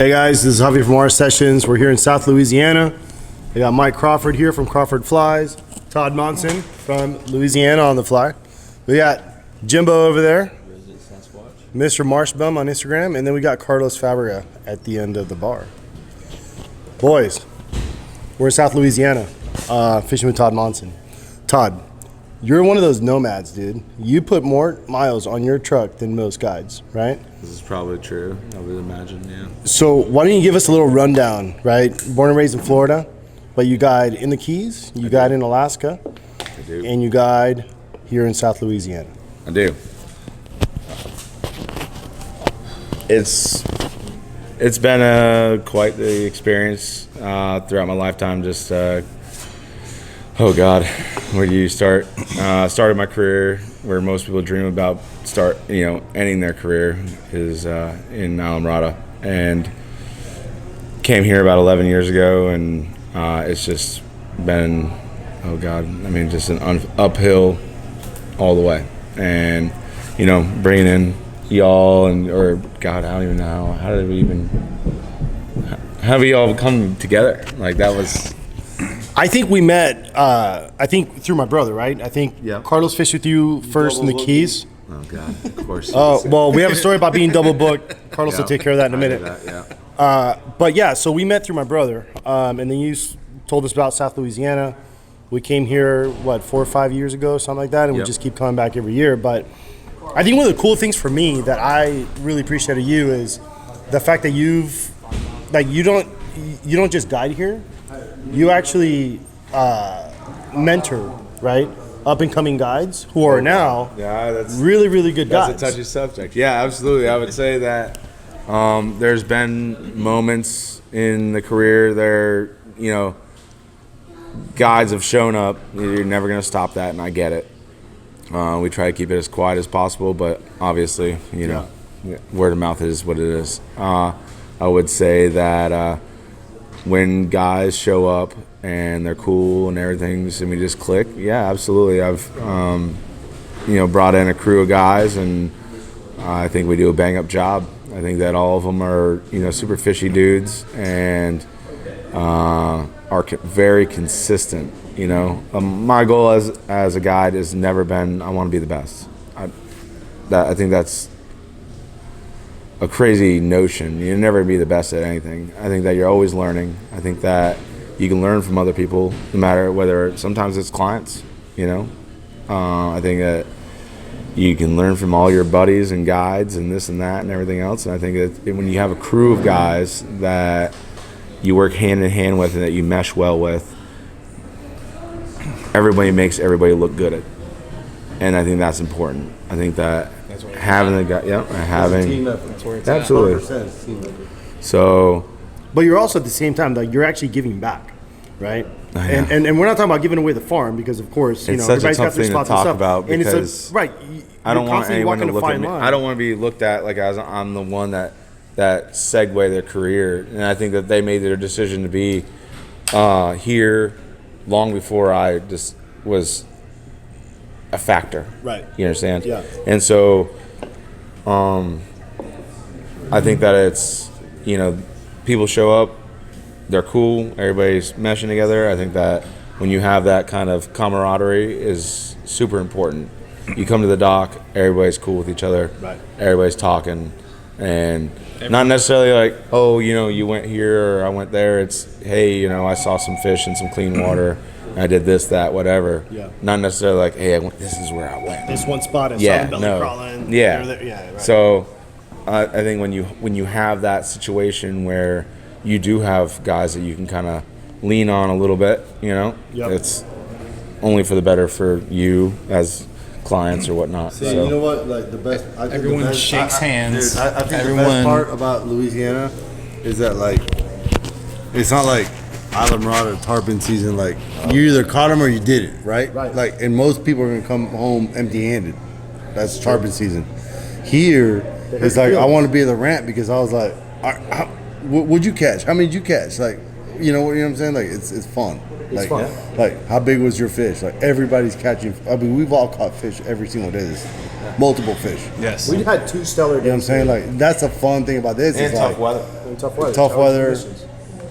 Hey guys, this is Javi from Marsh Sessions. We're here in South Louisiana. We got Mike Crawford here from Crawford Flies, Todd Monson from Louisiana on the fly. We got Jimbo over there, Mr. Marsh Bum on Instagram, and then we got Carlos Fabrega at the end of the bar. Boys, we're in South Louisiana, fishing with Todd Monson. Todd, you're one of those nomads, dude. You put more miles on your truck than most guides, right? This is probably true, I would imagine, yeah. So why don't you give us a little rundown, right? Born and raised in Florida, but you guide in the Keys, you guide in Alaska, I do. and you guide here in South Louisiana. I do. It's been quite the experience throughout my lifetime. Just oh God, where do you start? Started my career where most people dream about ending their career is in Islamorada, and came here about 11 years ago, and it's just been just an uphill all the way, and bringing in y'all or God, I don't even know how did we all come together? Like that was. I think we met, through my brother, right? I think Carlos fished with you first in the Keys. Oh, God, of course. Well, we have a story about being double booked. Carlos will take care of that in a minute. But yeah, so we met through my brother. And then you told us about South Louisiana. We came here, 4 or 5 years ago, something like that, and we just keep coming back every year. But I think one of the cool things for me that I really appreciate of you is the fact that you don't just guide here. You actually mentor, right, up-and-coming guides who are now really, really good guides. That's a touchy subject. Yeah, absolutely. I would say that there's been moments in the career there, guides have shown up. You're never going to stop that, and I get it. We try to keep it as quiet as possible, but obviously, word of mouth is what it is. I would say that when guys show up and they're cool and everything, and we just click, yeah, absolutely. I've, brought in a crew of guys, and I think we do a bang-up job. I think that all of them are, super fishy dudes and are very consistent. My goal as a guide has never been I want to be the best. I think that's a crazy notion. You never be the best at anything. I think that you're always learning. I think that you can learn from other people, no matter whether sometimes it's clients. I think that you can learn from all your buddies and guides and this and that and everything else. And I think that when you have a crew of guys that you work hand in hand with and that you mesh well with, everybody makes everybody look good at. And I think that's important. I think that having the guy, having team effort. That's where it's absolutely. So, but you're also at the same time you're actually giving back, right? Yeah. And we're not talking about giving away the farm because of course it's such everybody's a tough got their thing spots to talk and stuff. about because and it's right. I don't want anyone to look at me. Line. I don't want to be looked at like as I'm the one that segue their career, and I think that they made their decision to be here long before I just was a factor. Right. You understand? Yeah. And so I think that it's, people show up, they're cool, everybody's meshing together. I think that when you have that kind of camaraderie is super important. You come to the dock, everybody's cool with each other. Right. Everybody's talking, and not necessarily like, oh, you went here or I went there. It's, hey, I saw some fish in some clean water. I did this, that, whatever. Yeah. Not necessarily like, hey, this is where I went. This one spot is belly crawling. Yeah. Yeah. Right. So I think when you have that situation where you do have guys that you can kind of lean on a little bit, it's only for the better for you as clients or whatnot. See, you know what? Like the best. I think everyone the best, shakes hands. I think the best part about Louisiana is that it's not like Islamorada tarpon season. Like you either caught them or you did it, right? Right. Like, and most people are gonna come home empty-handed. That's tarpon season. Here, it's like I want to be the ramp because I was like, what'd you catch? How many did you catch? Like, you know what I'm saying? Like it's fun. It's like, fun. Like, how big was your fish? Like, everybody's catching. I mean, we've all caught fish every single day. Multiple fish. Yes. We had 2 stellar days. You know what I'm saying? Like, that's a fun thing about this. And is tough like, weather. in tough weather. Tough weather, Conditions.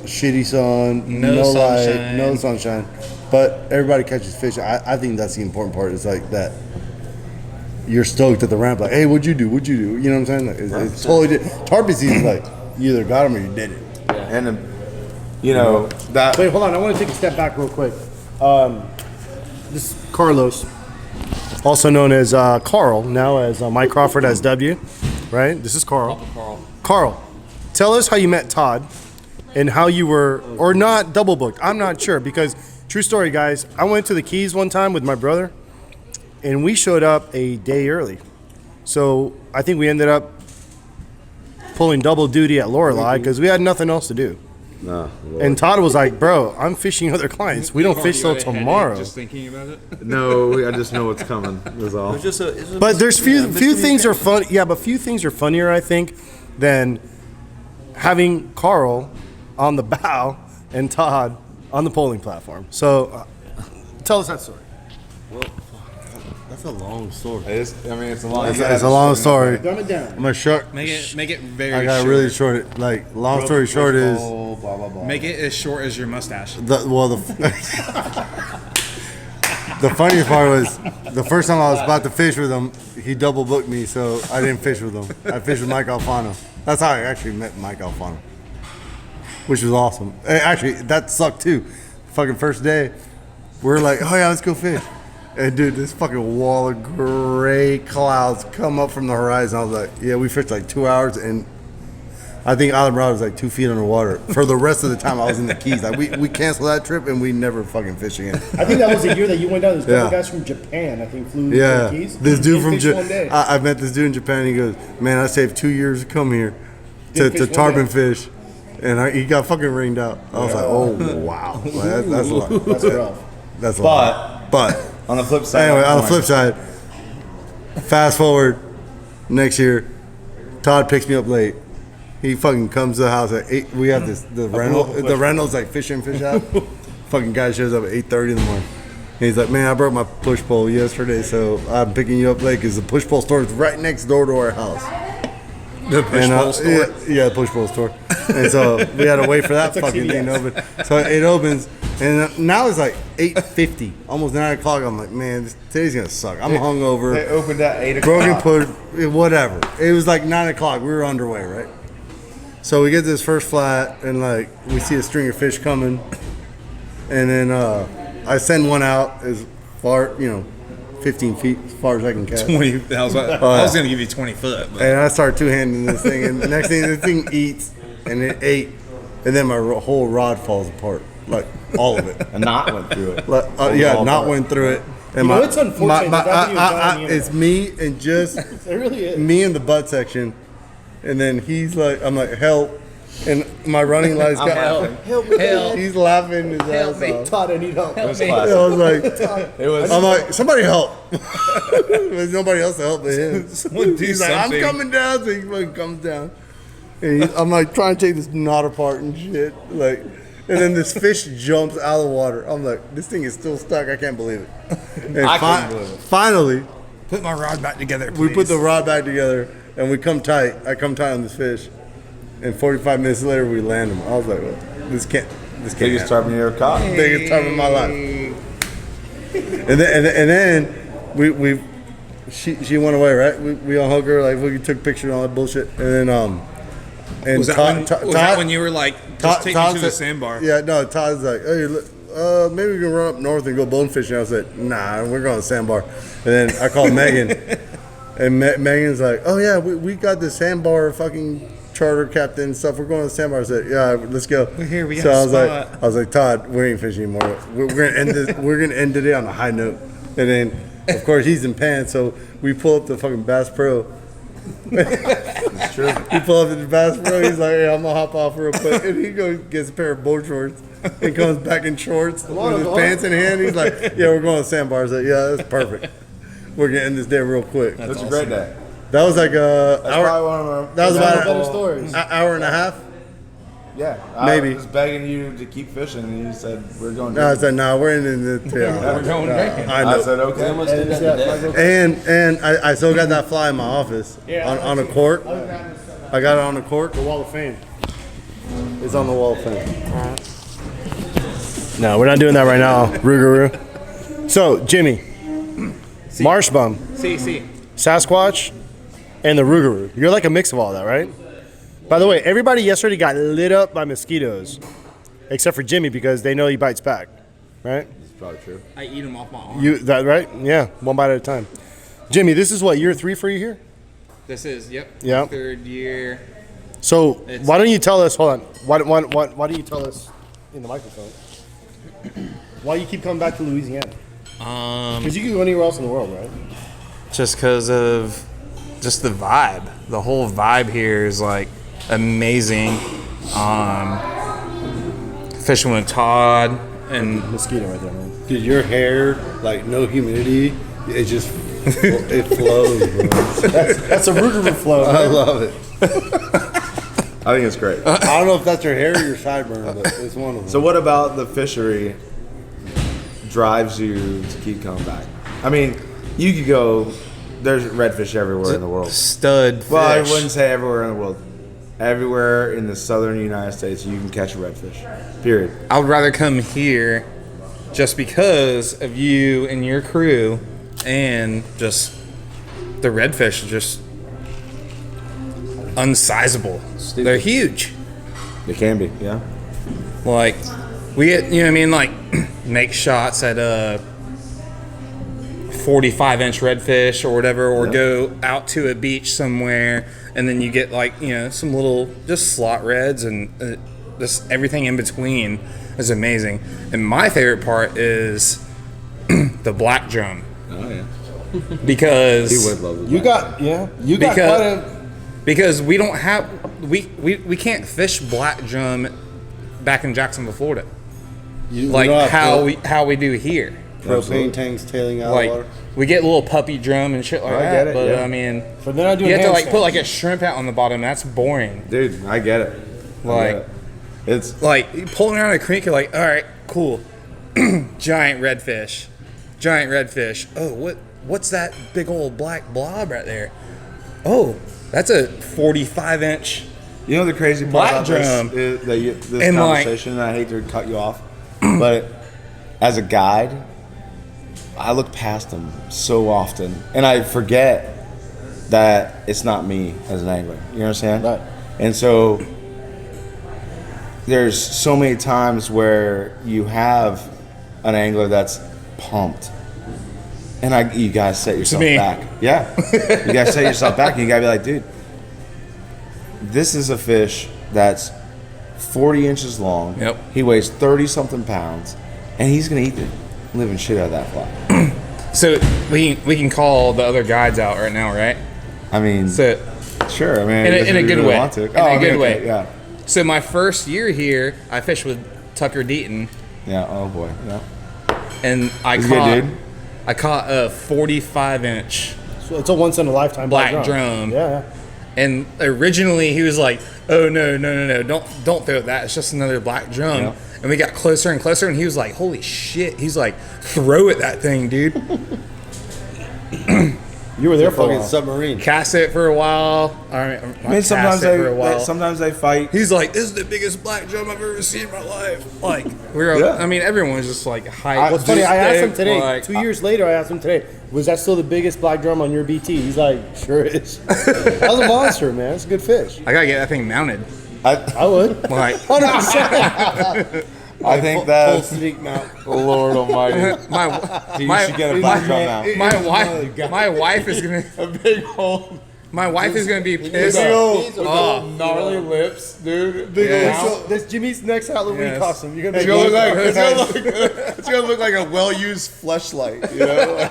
shitty sun, No no light, sunshine. no sunshine. But everybody catches fish. I think that's the important part. It's like that. You're stoked at the ramp, like, hey, what'd you do? What'd you do? You know what I'm saying? Like, it's totally different. Tarpon season is like, you either got them or you didn't. And that Wait, hold on. I want to take a step back real quick. This is Carlos, also known as Carl, now as Mike Crawford as W, right? This is Carl. Carl, tell us how you met Todd and how you were, or not double booked. I'm not sure because, true story, guys, I went to the Keys one time with my brother and we showed up a day early. So I think we ended up pulling double duty at Lorelei because we had nothing else to do. No. And Todd was like, bro, I'm fishing other clients. We don't fish till tomorrow. Just thinking about it. no, I just know what's coming. That's all. But there's few things are fun. Yeah, but few things are funnier, I think, than having Carl on the bow and Todd on the polling platform. So, tell us that story. That's a long story. It's a long. It's a long story. Dumb it down. I'm gonna short. Make it very I got short. really short. It like long story short is blah blah blah. Make it as short as your mustache. the funniest part was the first time I was about to fish with him, he double booked me, so I didn't fish with him. I fished with Mike Alfano. That's how I actually met Mike Alfano, which was awesome. Actually, that sucked too. Fucking first day, we're like, oh yeah, let's go fish. And dude, this fucking wall of gray clouds come up from the horizon. I was like, yeah, we fished like 2 hours, and I think Island Rod was like 2 feet underwater. For the rest of the time I was in the Keys. Like we canceled that trip and we never fucking fished again. I think that was the year that you went down. There's a couple Yeah. guys from Japan, I think, flew Yeah, to the Keys. this dude Didn't from fish one day. Japan. I met this dude in Japan. He goes, man, I saved 2 years to come here Didn't to fish one tarpon day. fish. And he got fucking ringed out. I was like, oh, wow. Like, that's a lot. That's rough. That's a lot. But On the flip side. anyway, on the flip side, fast forward next year, Todd picks me up late. He fucking comes to the house at 8. We have the rental. The rental's like fish in, fish out. Fucking guy shows up at 8:30 in the morning. And he's like, man, I broke my push pole yesterday, so I'm picking you up late because the push pole store is right next door to our house. The push pole store. Yeah, the push pole store. And so we had to wait for that fucking thing to open. So it opens, and now it's like 8:50, almost 9 o'clock. I'm like, man, today's gonna suck. I'm hungover. They opened at 8 Broken o'clock. push, whatever. It was like 9 o'clock. We were underway, right? So we get this first flat, and like we see a string of fish coming, and then I send one out as far, 15 feet as far as I can catch. 20. I was gonna give you 20 foot. But And I start two-handing this thing, and the next thing, the thing eats, and it ate, and then my whole rod falls apart, like all of it. A knot went through it. Like, not went through it. And You know, it's unfortunate that that video is on the it's me and just It really is. me in the butt section, and then he's like, I'm like, help, and my running lights got. Help me. Help. He's laughing his ass me. off. Todd, I need help. It was I classic. was like, It was. I'm like, somebody help. There's nobody else to help but him. Someone do He's like, I'm something. coming down, so he fucking comes down. And I'm like trying to take this knot apart and shit. Like, and then this fish jumps out of the water. I'm like, this thing is still stuck. I can't believe it. And I couldn't believe it. Finally, put my rod back together. we put the please. rod back together and we come tight. I come tight on this fish. And 45 minutes later, we land him. I was like, well, this can't Biggest happen. tarpon you ever caught. Biggest time of my life. And then she went away, right? We unhooked her, like we took pictures and all that bullshit. And then and Was that when you were like, just take me to the said- sandbar? Yeah, no, Todd's like, hey, maybe we can run up north and go bone fishing. I said, nah, we're going to sandbar. And then I called Megan, and Megan's like, oh yeah, we got the sandbar fucking charter captain and stuff. We're going to the sandbar. I said, yeah, let's go. We're here, we got so a I spot. was like, Todd, we ain't fishing anymore. We're gonna end this. We're gonna end today on a high note. And then, of course, he's in pants, so we pull up the fucking Bass Pro. It's true. He pull up to the Bass Pro. He's like, hey, I'm gonna hop off real quick. And he goes gets a pair of board shorts and comes back in shorts with his pants in hand. He's like, yeah, we're going to sandbar. I said, yeah, that's perfect. We're gonna end this day real quick. That's a great day. That was like a That's hour. probably one of our. That was about Better stories. an hour and a half. Yeah. Maybe. I was begging you to keep fishing, and you said we're going. No, I said, no, we're ending the We're going drinking. I I know. said okay. And I still got that fly in my office on a cork. I got it on a cork. The Wall of Fame. is on the wall of fame. No, we're not doing that right now, Rougarou. So, Jimmy, Marsh bum, See. Sasquatch, and the Rougarou. You're like a mix of all that, right? By the way, everybody yesterday got lit up by mosquitoes, except for Jimmy because they know he bites back, right? That's probably true. I eat them off my arm. You that right? Yeah, one bite at a time. Jimmy, this is what, year 3 for you here? This is, yep. Yeah. 3rd year. So It's- why don't you tell us? Hold on. Why don't you tell us in the microphone? Why you keep coming back to Louisiana? Because you can go anywhere else in the world, right? Just because of just the vibe. The whole vibe here is like amazing. Fishing with Todd and Mosquito right there, man. Dude, your hair, like no humidity, it just it flows, bro. That's a Rougarou flow. I Man. love it. I think it's great. I don't know if that's your hair or your sideburn, but it's one of them. So what about the fishery drives you to keep coming back? I mean, you could go. There's redfish everywhere in the world. stud fish. Well, I wouldn't say everywhere in the world. Everywhere in the southern United States, you can catch a redfish. Period. I would rather come here just because of you and your crew and just the redfish are just unsizable. They're huge. It can be, yeah. Like we get, you know what I mean, like make shots at a 45-inch redfish or whatever, or go out to a beach somewhere, and then you get like, you know, some little just slot reds and just everything in between is amazing. And my favorite part is the black drum Oh yeah. because He would love it. You got Because- quite a. because we don't have we can't fish black drum back in Jacksonville, Florida, like how we do here. propane tanks tailing out of Like water. we get a little puppy drum and shit like I that, get it, but yeah. I mean, But they're not doing you have to like handstands. put like a shrimp out on the bottom. That's boring. Dude, I get it. I Like- get it. It's Like you pulling around a creek, you're like, all right, cool, giant redfish. Oh, what's that big old black blob right there? Oh, that's a 45-inch. you know the crazy part Black about drum. this And, like- conversation. And I hate to cut you off, but as a guide, I look past them so often, and I forget that it's not me as an angler. You know what I'm saying? Right. And so there's so many times where you have an angler that's pumped, and you gotta set yourself me. back. Yeah, you gotta set yourself back, and you gotta be like, dude, this is a fish that's 40 inches long. Yep. He weighs 30 something pounds, and he's gonna eat the living shit out of that fly. So we can call the other guides out right now, right? I mean, So sure. I mean, in a good way. Want to. In a good way. Yeah. so my first year here, I fished with Tucker Deaton, Yeah. Oh boy. Yeah. and I He's a good caught dude. I caught a 45-inch. So it's a once in a lifetime Black drum. Yeah. And originally he was like, "Oh no, don't throw that. It's just another black drum." Yeah. And we got closer and closer, and he was like, "Holy shit!" He's like, "Throw it, that thing, dude." You were there for a Fucking while. submarine. Cast it for a while. I mean, sometimes they fight. He's like, "This is the biggest black drum I've ever seen in my life." Like Yeah. I mean, everyone's just like hyped. What's funny, I asked him today, Like, 2 years later, I asked him today, was that still the biggest black drum on your BT? He's like, sure is. That was a monster, man. It's a good fish. I gotta get that thing mounted. I would. Like 100%. I think Full that's sneak mount. Lord Almighty. my Dude, my you should get a black drum out. my wife is gonna A big hole. my wife is gonna be pissed. Oh, gnarly lips, dude. Big Yeah. That's Jimmy's next Halloween Yes. costume. You're It's gonna gonna, be it's gonna look like a well-used fleshlight, you know?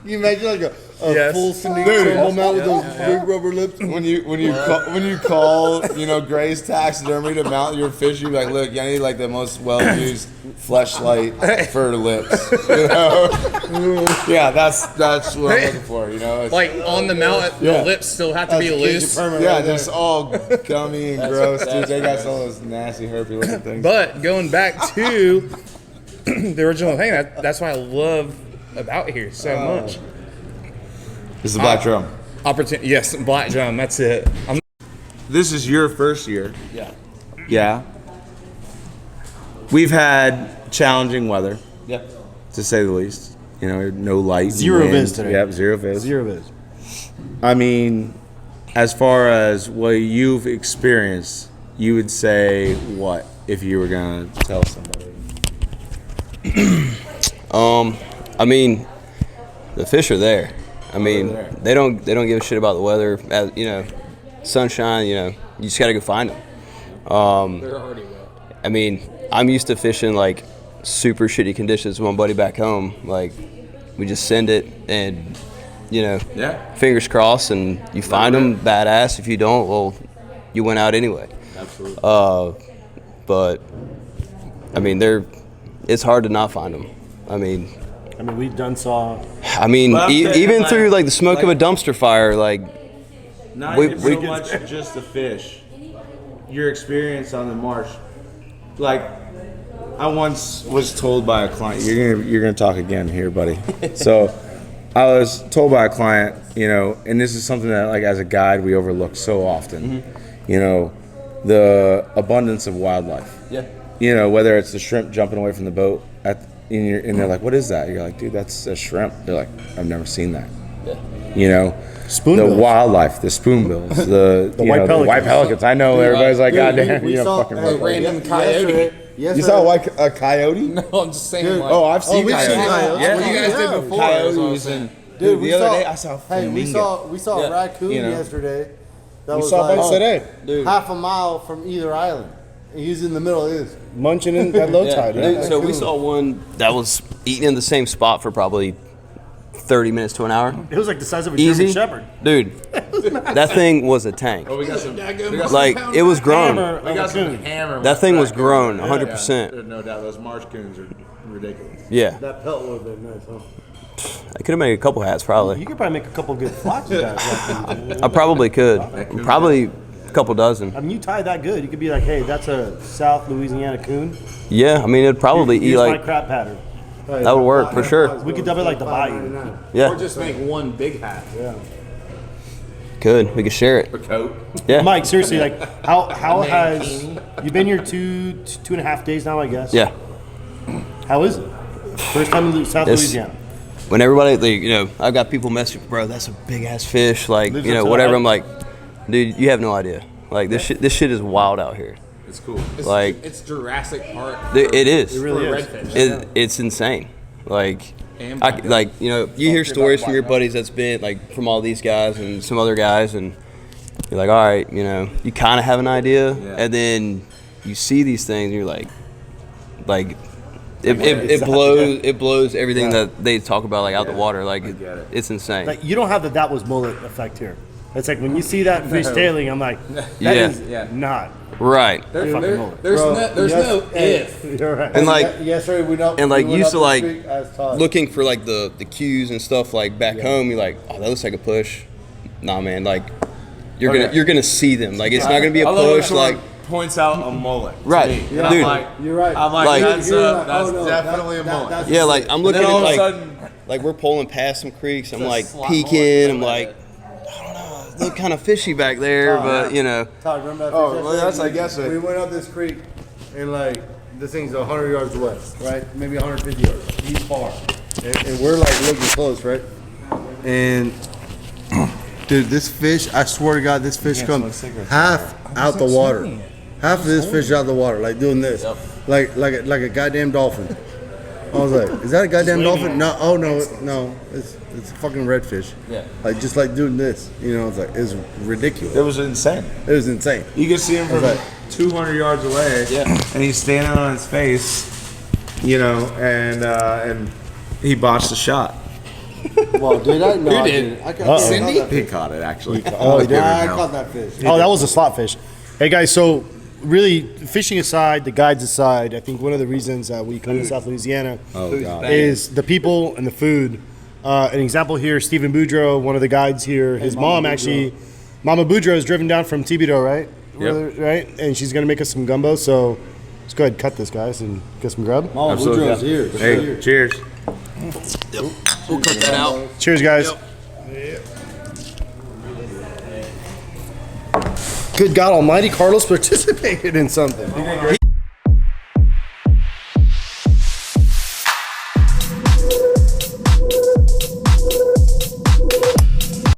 Can you imagine like a Yes. full sneak Dude. turbo mount with those big rubber lips? when you call Gray's Taxidermy to mount your fish, you're like, look, I need like the most well-used fleshlight for lips, you know? Yeah, that's what I'm looking for, you know? It's- Like on the mount, Yeah. the lips still have to be loose. yeah, just all gummy and gross, dude. They got some of those nasty herpy looking things. But going back to the original thing, that's what I love about here so much. It's the black drum. Opportunity, yes, black drum. That's it. this is your first year. Yeah. Yeah. We've had challenging weather, Yeah. to say the least. You know, no light. Zero wind. viz today. Yep, zero viz. Zero viz. I mean, as far as what you've experienced, you would say what if you were gonna tell somebody? I mean, the fish are there. I mean, they're there. they don't give a shit about the weather. As, you know, sunshine. You know, you just gotta go find them. They're already wet. I mean, I'm used to fishing like super shitty conditions with my buddy back home. Like, we just send it and, you know, Yeah. fingers crossed, and you find them, badass. If you don't, well, you went out anyway. Absolutely. But I mean, it's hard to not find them. I mean, we've done saw. I mean, Well, I'm saying, even like- through like the smoke of a dumpster fire, like Not we- even we- so much just the fish. Your experience on the marsh. Like, I once was told by a client. You're gonna talk again here, buddy. So, I was told by a client, you know, and this is something that, like, as a guide, we overlook so often. You know, the abundance of wildlife. yeah, You know, whether it's the shrimp jumping away from the boat and they're like, "What is that?" You're like, "Dude, that's a shrimp." They're like, "I've never seen that." yeah. You know, Spoonbills. the wildlife, the spoonbills, the white the white pelicans. pelicans. I know everybody's like, "God damn, we you know, saw- fucking." hey, right." Random coyote. You saw a coyote? No, I'm just saying. Dude, like, Oh, I've seen we've coyotes. seen coyotes. Yeah. what you guys did before. Coyotes and Dude, the we other saw, day I saw a hey, we flamingo. saw Yeah. a raccoon You know. yesterday. That We was saw like bugs today. Dude. half a mile from either island. And he's in the middle of this. Munching in that low tide. Dude, Yeah. so we saw one that was eating in the same spot for probably 30 minutes to an hour. It was like the size of a Easy, German Shepherd. dude. That thing was a tank. We got some. Like, it was grown. Hammer We of got a some coon. hammer. That thing was grown, Yeah, 100%. there's no doubt. Those marsh coons are ridiculous. Yeah, That pelt would have been nice, huh? I could have made a couple hats probably. You could probably make a couple good flocks with that. I probably could. Probably a couple dozen. I mean, you tie that good. You could be like, hey, that's a South Louisiana coon. Yeah, I mean, it'd probably eat Here's my like, crap pattern. that would work for sure. We could double it like the bayou. Or Yeah, just make one big hat. could. We could share it. A coat. Yeah. Mike, seriously, like, how has you been here 2.5 days now? I guess. Yeah. How is it? First time in South It's- Louisiana. When everybody, like, you know, I've got people messaging, bro, that's a big ass fish, like, Lives you know, up to whatever. the I'm like, dude, you have no idea. Like, this shit is wild out here. It's cool. It's, Like- it's Jurassic Park. It is. It really for is. redfish. It's insane. Like, And like, you know, you hear stories from your buddies that's been like from all these guys and some other guys, and you're like, all right, you know, you kind of have an idea, Yeah. and then you see these things, and you're like it blows everything that they talk about like out the water. Like, get it. it's insane. Like, you don't have that was mullet effect here. It's like when you see that freestyling, I'm like, that Yeah. is not. right. There's fucking mullet. there's Bro, there's yes, no hey. if. You're right. And like Yesterday we know. and like we went used to up the like street as Todd. looking for like the cues and stuff like back home. You're like, oh, that looks like a push. Nah, man, like you're gonna see them. Like, it's not gonna be a I love when push. someone Like, points out a mullet. to Right. me. Yeah. And Dude. I'm like, You're right. I'm like, Like- that's, You're like, that's oh, no, definitely a that- mullet. that's- yeah, like I'm looking then at all of a like sudden- like we're pulling past some creeks. I'm a like slot peeking. mullet. I'm like, I don't know, it look kind of fishy back there, but you know. Todd, remember that? Oh, fish well, yesterday? that's, I guess, We went up this creek, and like this thing's 100 yards away, right? Maybe 150 yards. He's far, and we're like looking close, right? And dude, this fish, I swear to God, this fish comes half out the water. Half of this fish out the water, like doing this, like a goddamn dolphin. I was like, is that a goddamn dolphin? No, oh no, it's a fucking redfish. Yeah. Like just like doing this, you know, it's like it's ridiculous. It was insane. It was insane. You could see him from Right. 200 yards away, and he's standing on his face, you know, and he botched the shot. Well, did I? No, Who I did? didn't. I caught Cindy? that He fish. caught it, actually. Oh, he did? I caught that fish. Oh, that was a slot fish. Hey guys, so really fishing aside, the guides aside, I think one of the reasons we come to South Louisiana Oh, God. is the people and the food. An example here, Stephen Boudreau, one of the guides here. His mom actually, Mama Boudreau is driven down from Thibodeau, right? Yep. Right, and she's gonna make us some gumbo. So let's go ahead and cut this, guys, and get some grub. Mama Absolutely. Boudreaux's here. Hey, cheers. We'll cut that out. Cheers, guys. Good God Almighty, Carlos participated in something.